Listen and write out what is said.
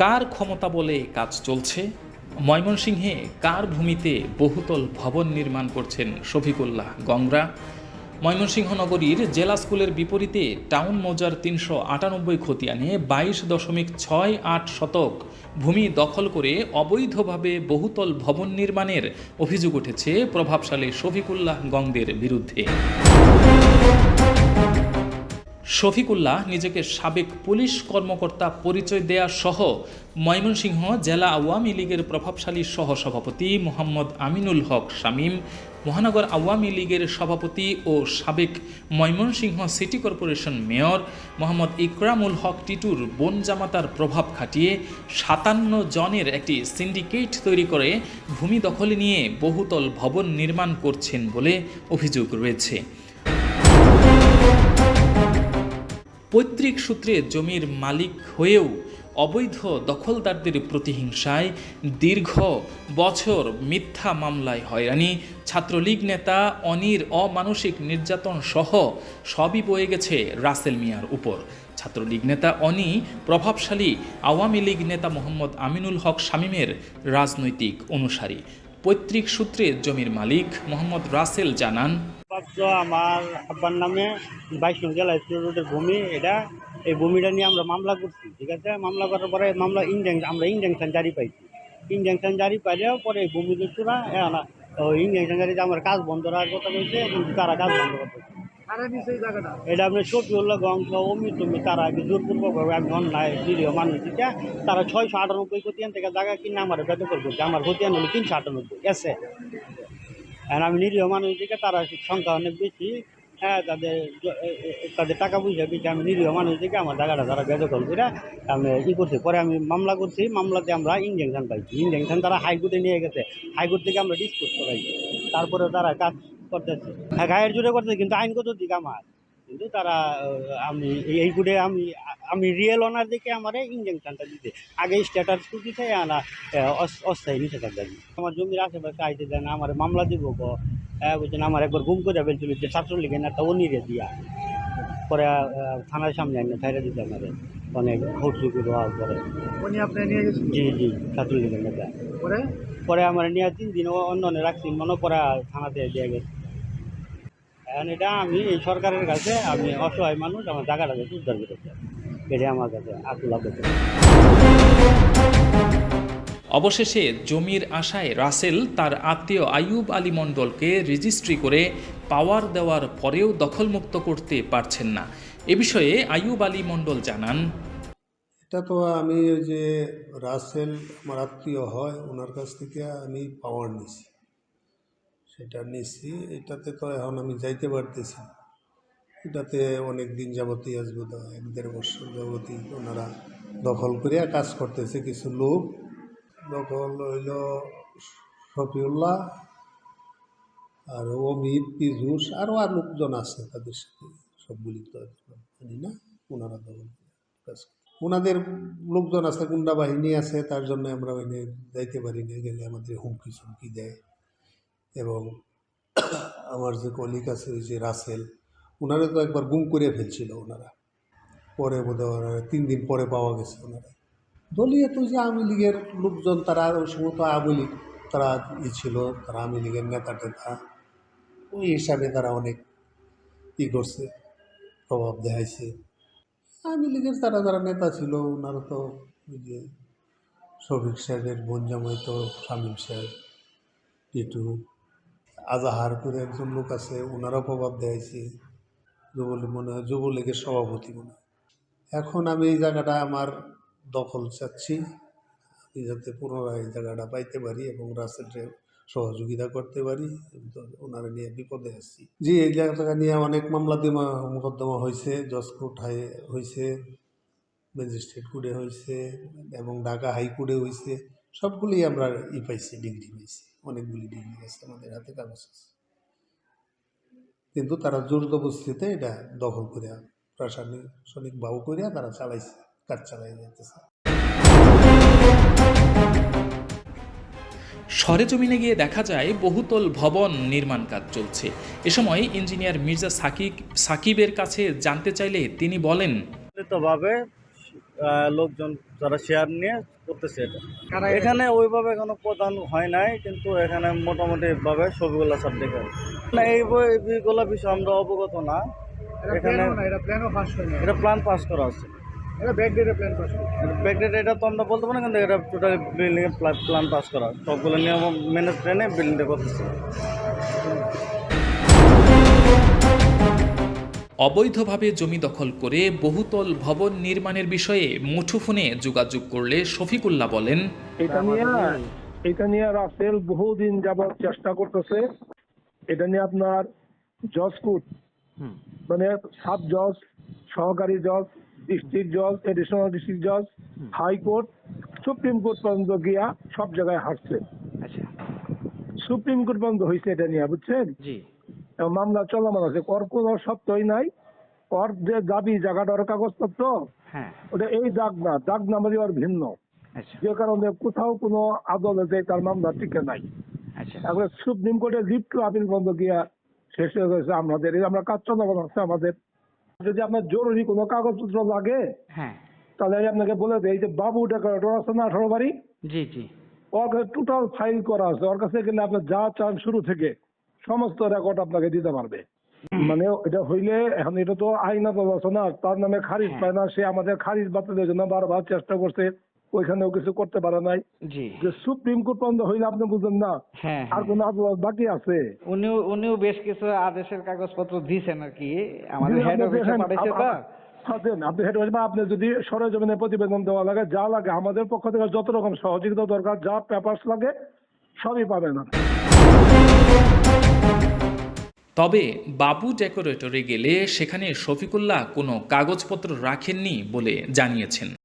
কার ক্ষমতা বলে কাজ চলছে? ময়মনসিংহে কার ভূমিতে বহুতল ভবন নির্মাণ করছেন শফিকুল্লাহ গংরা? ময়মনসিংহ নগরীর জেলা স্কুলের বিপরীতে টাউন মৌজার ৩৯৮ খতিয়ানে ২২.৬৮ শতক ভূমি দখল করে অবৈধভাবে বহুতল ভবন নির্মাণের অভিযোগ উঠেছে প্রভাবশালী শফিকুল্লাহ গংদের বিরুদ্ধে। শফিকুল্লাহ নিজেকে সাবেক পুলিশ কর্মকর্তা পরিচয় দেয়া সহ ময়মনসিংহ জেলা আওয়ামী লীগের প্রভাবশালী সহসভাপতি মোহাম্মদ আমিনুল হক শামীম, মহানগর আওয়ামী লীগের সভাপতি ও সাবেক Mymensingh city corporation mayor Mohammad Ikramul Haque টিটুর বোন জামাতার প্রভাব খাটিয়ে ৫৭ জনের একটি সিন্ডিকেট তৈরি করে ভূমি দখল নিয়ে বহুতল ভবন নির্মাণ করছেন বলে অভিযোগ রয়েছে। পৈতৃক সূত্রে জমির মালিক হয়েও অবৈধ দখলদারদের প্রতিহিংসায় দীর্ঘ বছর মিথ্যা মামলায় হয়রানি, ছাত্রলীগ নেতা অনির অমানসিক নির্যাতন সহ সবই বয়ে গেছে রাসেল মিয়ার উপর। ছাত্রলীগ নেতা অনি প্রভাবশালী আওয়ামী লীগ নেতা মোহাম্মদ আমিনুল হক শামীমের রাজনৈতিক অনুসারী। পৈতৃক সূত্রে জমির মালিক মোহাম্মদ রাসেল জানান, আমার আব্বার নামে ২২ নং জেলা স্কুল রোডের ভূমি, এই ভূমিটা নিয়ে আমরা মামলা করছি। ঠিক আছে, মামলা করার পরে আমরা ইনজাংশন জারি পাইছি। ইনজাংশন জারি পাইলেও পরে ভূমি দস্যুরা ইনজাংশন জারিতে আমার কাজ বন্ধ রাখার কথা বলছে, কিন্তু তারা কাজ বন্ধ করতে এটা আপনার শফিউল্লাহ গংস অমিত তারা আগে জোরপূর্বকভাবে আমি অন্যায় নিরীহ মানুষ দিকে তারা ৬৯৮ খতিয়ান থেকে জায়গা কিনে আমার বেদখল করছে। আমার খতিয়ান হলো ৩৯৮ এসে। আর আমি নিরীহ মানুষ দিকে তারা সংখ্যা অনেক বেশি, হ্যাঁ, তাদের টাকা পয়সা বেশি। আমি নিরীহ মানুষ দিকে আমার জায়গাটা তারা বেদখল করে আমি করছি। পরে আমি মামলা করছি, মামলাতে আমরা ইনজাংশন পাইছি। ইনজাংশন তারা হাইকোর্টে নিয়ে গেছে, হাইকোর্ট থেকে আমরা ডিসপোজ করাইছি। তারপরে তারা কাজ করতেছে, হ্যাঁ, গায়ের জোরে করতেছে, কিন্তু আইনগত দিক আমার। কিন্তু তারা আমি এই কোর্টে আমি রিয়েল ওনার দিকে আমার ইনজাংশনটা দিতে আগে স্ট্যাটাস দিতে আনা অস্থায়ী নিষেধাজ্ঞা দিই। আমার জমির আশেপাশে আইতে দেয় না, আমার মামলা দিব। হ্যাঁ, বুঝছেন, আমার একবার গুম করে ফেলছিল যে ছাত্রলীগের নেতা অনিরে দিয়া। পরে থানার সামনে আইনে ছাইড়া দিতে আমাদের অনেক ভোটচুকি হওয়ার পরে। জি জি, ছাত্রলীগের নেতা। পরে আমার নিয়ে ৩ দিন অন্য রাখছি, মনে করা থানাতে দিয়ে গেছে। এখন এটা আমি এই সরকারের কাছে আমি অসহায় মানুষ, আমার জায়গাটা উদ্ধার করেছে, এটা আমার কাছে আকুল আবেদন। অবশেষে জমির আশায় রাসেল তার আত্মীয় আইয়ুব আলী মণ্ডলকে রেজিস্ট্রি করে পাওয়ার দেওয়ার পরেও দখলমুক্ত করতে পারছেন না। এ বিষয়ে আইয়ুব আলী মণ্ডল জানান, এটা তো আমি ওই যে রাসেল আমার আত্মীয় হয়, ওনার কাছ থেকে আমি পাওয়ার নিছি, সেটা নিছি। এটাতে তো এখন আমি যাইতে পারতেছি না। এটাতে অনেক দিন যাবতীয় আসবো, ১-১.৫ বছর যাবতীয় ওনারা দখল করে কাজ করতেছে। কিছু লোক দখল হইল শফিউল্লাহ আর অমিত, পীযূষ, আরও আর লোকজন আছে, তাদের সাথে সবগুলি তো জানি না। ওনারা দখল কাজ, ওনাদের লোকজন আছে, গুন্ডা বাহিনী আছে, তার জন্য আমরা ওইখানে যাইতে পারি না। গেলে আমাদের হুমকি চুমকি দেয়। এবং আমার যে কলিগ আছে ওই যে রাসেল, ওনারা তো একবার গুম করে ফেলছিল ওনারা। পরে বোধহয় ৩ দিন পরে পাওয়া গেছে ওনারা। দলীয় তো যে আওয়ামী লীগের লোকজন, তারা ওই সময় তো আওয়ামী লীগ তারা ছিল, তারা আওয়ামী লীগের নেতা টেতা, ওই হিসাবে তারা অনেক করছে, প্রভাব দেখাইছে। আওয়ামী লীগের যারা যারা নেতা ছিল ওনারা তো ওই যে শফিক সাহেবের বোন জামাই তো শামীম সাহেব, টিটু, আজাহার করে একজন লোক আছে, ওনারাও প্রভাব দেখাইছে। মনে হয় যুবলীগের সভাপতি মনে হয়। এখন আমি এই জায়গাটা আমার দখল চাচ্ছি, আমি যাতে পুনরায় এই জায়গাটা পাইতে পারি এবং রাসেলের সহযোগিতা করতে পারি। ওনারা নিয়ে বিপদে আসছি। জি, এই জায়গাটা নিয়ে অনেক মামলা মোকদ্দমা হয়েছে, জজ কোর্ট হয়েছে, ম্যাজিস্ট্রেট কোর্টে হয়েছে এবং ঢাকা হাইকোর্টে হয়েছে। সবগুলি আমরা পাইছি, ডিগ্রি পাইছি, অনেকগুলি ডিগ্রি আছে আমাদের হাতে, কাগজ আছে। কিন্তু তারা জোর জবরদস্তিতে এটা দখল করে প্রশাসনিক বাবু করে তারা চালাইছে, কাজ চালাই যাইতেছে। সরেজমিনে গিয়ে দেখা যায় বহুতল ভবন নির্মাণ কাজ চলছে। এ সময় ইঞ্জিনিয়ার মির্জা সাকিবের কাছে জানতে চাইলে তিনি বলেন, ভাবে লোকজন যারা শেয়ার নিয়ে করতেছে এটা। এখানে ওইভাবে কোনো প্রদান হয় নাই, কিন্তু এখানে মোটামুটি ভাবে ছবিগুলো সব দেখে না। এইগুলো বিষয় আমরা অবগত না। এখানে এটা প্ল্যান পাস করা আছে। ব্যাকডেট এটা তো আমরা বলতে পারি না, কিন্তু এটা টোটালি বিল্ডিং এর প্ল্যান পাস করা, সবগুলো নিয়ম মেনে ট্রেনে বিল্ডিংটা করতেছে। অবৈধভাবে জমি দখল করে বহুতল ভবন নির্মাণের বিষয়ে মুঠোফোনে যোগাযোগ করলে শফিকুল্লাহ বলেন, এটা নিয়ে রাসেল বহুদিন যাবৎ চেষ্টা করতেছে। এটা নিয়ে আপনার জজ কোর্ট, মানে সাব জজ, সহকারী জজ, ডিস্ট্রিক্ট জজ, এডিশনাল ডিস্ট্রিক্ট জজ, হাইকোর্ট, সুপ্রিম কোর্ট পর্যন্ত গিয়া সব জায়গায় হারছে। সুপ্রিম কোর্ট পর্যন্ত হয়েছে এটা নিয়ে, বুঝছেন? এবং মামলা চলমান আছে। ওর কোনো সত্যই নাই। ওর যে দাবি জায়গাটার কাগজপত্র, ওটা এই দাগ নামারি ওর ভিন্ন, যে কারণে কোথাও কোনো আদালতে তার মামলা টিকে নাই। তারপরে সুপ্রিম কোর্টে লিভ টু আপিল পর্যন্ত গিয়া শেষ হয়ে গেছে। আমরা কাজ চলমান আছে আমাদের। যদি আপনার জরুরি কোনো কাগজপত্র লাগে, তাহলে আপনাকে বলে দেয়, এই যে বাবু ডেকোরেটর আছে না 18 বাড়ি, ওর কাছে টোটাল ফাইল করা আছে। ওর কাছে গেলে আপনার যা চান শুরু থেকে সমস্ত রেকর্ড আপনাকে দিতে পারবে। মানে এটা হইলে এখন এটা তো আইনত আছে না, তার নামে খারিজ পায় না। সে আমাদের খারিজ বাতিলের জন্য বারবার চেষ্টা করছে, ওইখানেও কিছু করতে পারে নাই। যে সুপ্রিম কোর্ট পর্যন্ত হইলে আপনি বুঝেন না আর কোন আদালত বাকি আছে। উনিও বেশ কিছু আদেশের কাগজপত্র দিয়েছেন আর কি, আমাদের হেড অফিসে পাঠাইছে। আপনি যদি সরেজমিনে প্রতিবেদন দেওয়া লাগে, যা লাগে আমাদের পক্ষ থেকে যত রকম সহযোগিতা দরকার, যা পেপারস লাগে সবই পাবেন। তবে বাবু ডেকোরেটরে গেলে সেখানে শফিকুল্লাহ কোনো কাগজপত্র রাখেননি বলে জানিয়েছেন।